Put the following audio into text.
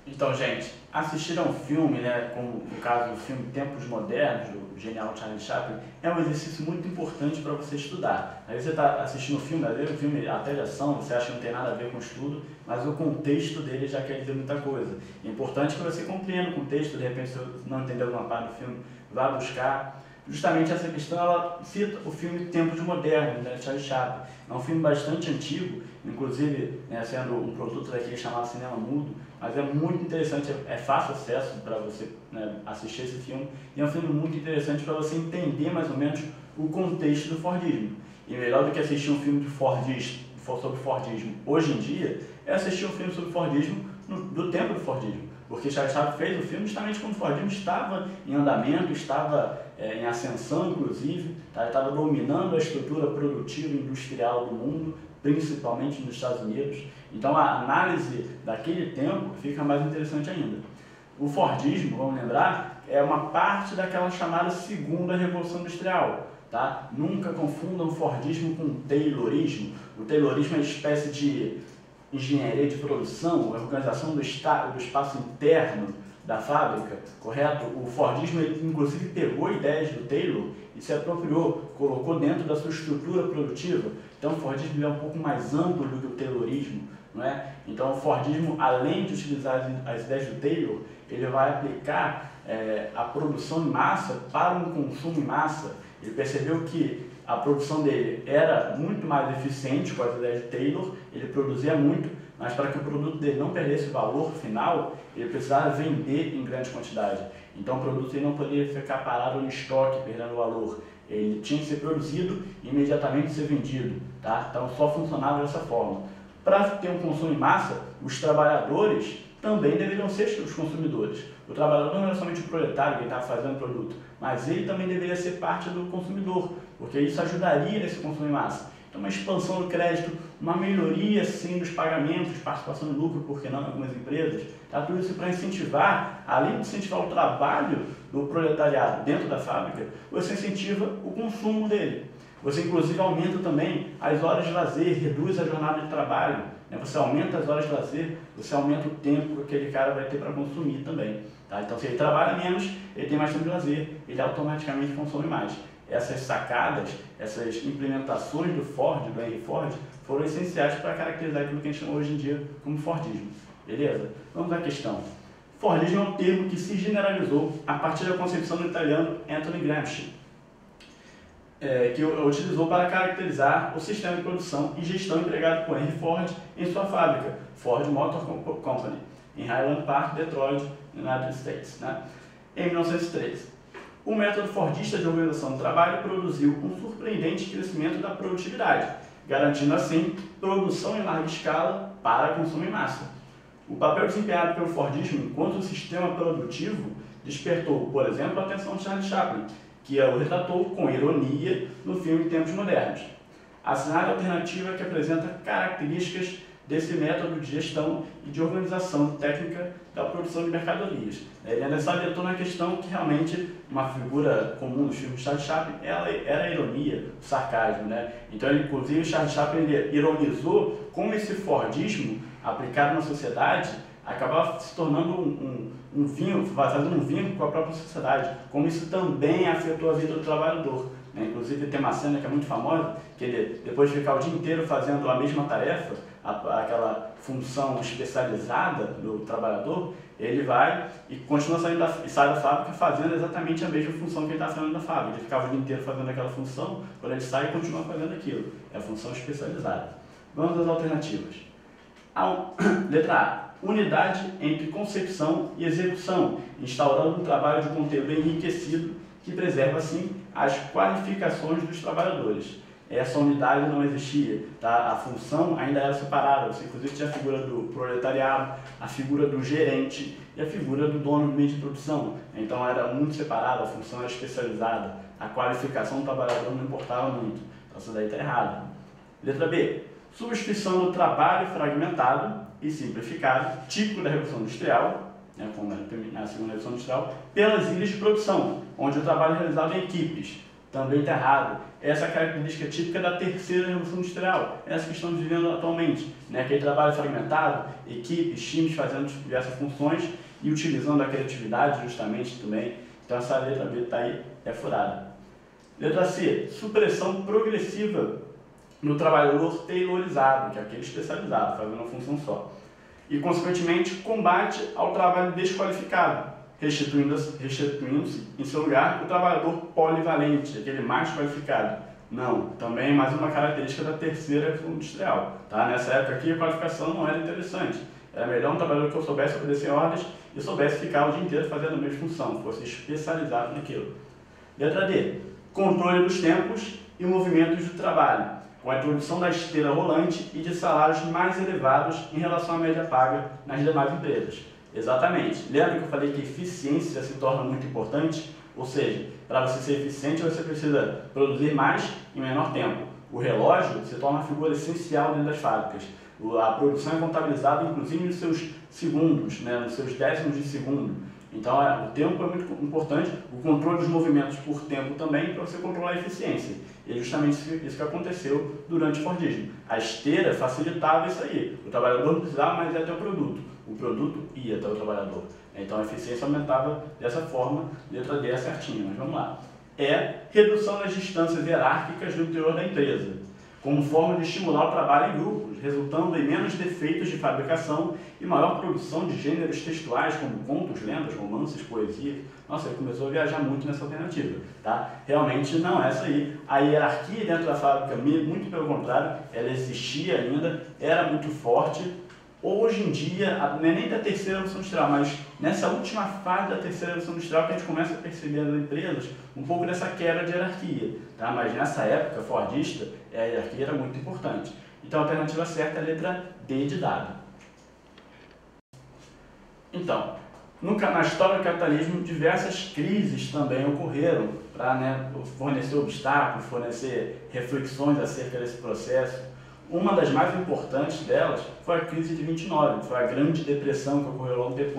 Então, gente, assistir a um filme, né, como no caso do filme Tempos Modernos, do genial Charlie Chaplin, é um exercício muito importante para você estudar. Aí você está assistindo o filme, às vezes o filme até de ação, você acha que não tem nada a ver com o estudo, mas o contexto dele já quer dizer muita coisa. É importante que você compreenda o contexto, de repente se você não entendeu alguma parte do filme, vá buscar. Justamente essa questão, ela cita o filme Tempos Modernos, né, de Charlie Chaplin. É um filme bastante antigo, inclusive, né, sendo um produto daqui chamado Cinema Mudo, mas é muito interessante, é fácil acesso para você, né, assistir esse filme, e é um filme muito interessante para você entender mais ou menos o contexto do Fordismo. E melhor do que assistir um filme sobre Fordismo hoje em dia, é assistir um filme sobre Fordismo do tempo do Fordismo. Porque Charlie Chaplin fez o filme justamente quando o Fordismo estava em andamento, estava em ascensão, inclusive, tá? Estava dominando a estrutura produtiva e industrial do mundo, principalmente nos Estados Unidos. Então a análise daquele tempo fica mais interessante ainda. O Fordismo, vamos lembrar, é uma parte daquela chamada segunda Revolução Industrial. Tá? Nunca confundam o Fordismo com o Taylorismo. O Taylorismo é uma espécie de engenharia de produção, a organização do espaço interno da fábrica, correto? O Fordismo, ele, inclusive, pegou ideias do Taylor e se apropriou, colocou dentro da sua estrutura produtiva. Então, o Fordismo é um pouco mais amplo do que o Taylorismo, não é? Então, o Fordismo, além de utilizar as ideias do Taylor, ele vai aplicar a produção em massa para um consumo em massa. Ele percebeu que a produção dele era muito mais eficiente com as ideias de Taylor, ele produzia muito, mas para que o produto dele não perdesse o valor final, ele precisava vender em grande quantidade. Então o produto ele não poderia ficar parado no estoque, perdendo valor. Ele tinha que ser produzido e imediatamente ser vendido. Tá? Então só funcionava dessa forma. Para ter um consumo em massa, os trabalhadores também deveriam ser os consumidores. O trabalhador não era somente o proletário que estava fazendo o produto, mas ele também deveria ser parte do consumidor, porque isso ajudaria nesse consumo em massa. Então, uma expansão do crédito, uma melhoria sim dos pagamentos, participação em lucro, por que não, em algumas empresas, tá? Tudo isso para incentivar, além de incentivar o trabalho do proletariado dentro da fábrica, você incentiva o consumo dele. Você, inclusive, aumenta também as horas de lazer, reduz a jornada de trabalho, né? Você aumenta as horas de lazer, você aumenta o tempo que aquele cara vai ter para consumir também. Tá? Então, se ele trabalha menos, ele tem mais tempo de lazer, ele automaticamente consome mais. Essas sacadas, essas implementações do Ford, do Henry Ford, foram essenciais para caracterizar aquilo que a gente chama hoje em dia como Fordismo. Beleza? Vamos à questão. Fordismo é um termo que se generalizou a partir da concepção do italiano Anthony Gramsci, que utilizou para caracterizar o sistema de produção e gestão empregado por Henry Ford em sua fábrica, Ford Motor Company, em Highland Park, Detroit, United States, né? Em 1903. O método fordista de organização do trabalho produziu um surpreendente crescimento da produtividade, garantindo assim produção em larga escala para consumo em massa. O papel desempenhado pelo Fordismo enquanto sistema produtivo despertou, por exemplo, a atenção de Charlie Chaplin, que o retratou com ironia no filme Tempos Modernos. A cenário alternativa que apresenta características desse método de gestão e de organização técnica da produção de mercadorias. Ele ainda salientou na questão que realmente uma figura comum nos filmes de Charlie Chaplin era a ironia, o sarcasmo, né? Então, inclusive, o Charlie Chaplin ironizou como esse Fordismo aplicado na sociedade acabava se tornando um vínculo, fazendo um vínculo com a própria sociedade, como isso também afetou a vida do trabalhador. Inclusive tem uma cena que é muito famosa, que ele, depois de ficar o dia inteiro fazendo a mesma tarefa, aquela função especializada do trabalhador, ele vai e continua sai da fábrica fazendo exatamente a mesma função que ele está fazendo na fábrica. Ele ficava o dia inteiro fazendo aquela função, quando ele sai, ele continua fazendo aquilo. É a função especializada. Vamos às alternativas. Letra A. Unidade entre concepção e execução, instaurando um trabalho de conteúdo enriquecido que preserva, assim, as qualificações dos trabalhadores. Essa unidade não existia, tá? A função ainda era separada, você inclusive tinha a figura do proletariado, a figura do gerente e a figura do dono do meio de produção. Então era muito separada, a função era especializada, a qualificação do trabalhador não importava muito. Então isso daí está errado. Letra B. Substituição do trabalho fragmentado e simplificado, típico da Revolução Industrial, né, como na segunda Revolução Industrial, pelas ilhas de produção, onde o trabalho é realizado em equipes. também está errado. Essa é a característica típica da terceira revolução industrial, essa que estamos vivendo atualmente, né? Aquele trabalho fragmentado, equipes, times fazendo diversas funções e utilizando a criatividade justamente também. Então essa letra B está aí, é furada. Letra C, supressão progressiva no trabalhador taylorizado, que é aquele especializado, fazendo uma função só. E, consequentemente, combate ao trabalho desqualificado, restituindo-se em seu lugar o trabalhador polivalente, aquele mais qualificado. Não, também mais uma característica da terceira revolução industrial. Tá? Nessa época aqui a qualificação não era interessante. Era melhor um trabalhador que eu soubesse obedecer ordens e soubesse ficar o dia inteiro fazendo a mesma função, fosse especializado naquilo. Letra D, controle dos tempos e movimentos do trabalho, com a introdução da esteira rolante e de salários mais elevados em relação à média paga nas demais empresas. Exatamente. Lembra que eu falei que eficiência se torna muito importante? Ou seja, para você ser eficiente, você precisa produzir mais em menor tempo. O relógio se torna uma figura essencial dentro das fábricas. A produção é contabilizada, inclusive, nos seus segundos, né, nos seus décimos de segundo. Então, o tempo é muito importante, o controle dos movimentos por tempo também, para você controlar a eficiência. E é justamente isso que aconteceu durante o Fordismo. A esteira facilitava isso aí. O trabalhador não precisava mais ir até o produto ia até o trabalhador. Então, a eficiência aumentava dessa forma, letra D é certinha, mas vamos lá. É redução das distâncias hierárquicas no interior da empresa, como forma de estimular o trabalho em grupos, resultando em menos defeitos de fabricação e maior produção de gêneros textuais, como contos, lendas, romances, poesia. Nossa, ele começou a viajar muito nessa alternativa, tá? Realmente não é essa aí. A hierarquia dentro da fábrica, muito pelo contrário, ela existia ainda, era muito forte. Hoje em dia, não é nem da terceira revolução industrial, mas nessa última fase da terceira revolução industrial que a gente começa a perceber nas empresas um pouco dessa quebra de hierarquia, tá? Mas nessa época fordista, a hierarquia era muito importante. Então a alternativa certa é a letra D de dado. Então, na história do capitalismo, diversas crises também ocorreram para fornecer obstáculos, fornecer reflexões acerca desse processo. Uma das mais importantes delas foi a crise de 29, que foi a Grande Depressão que ocorreu logo depois.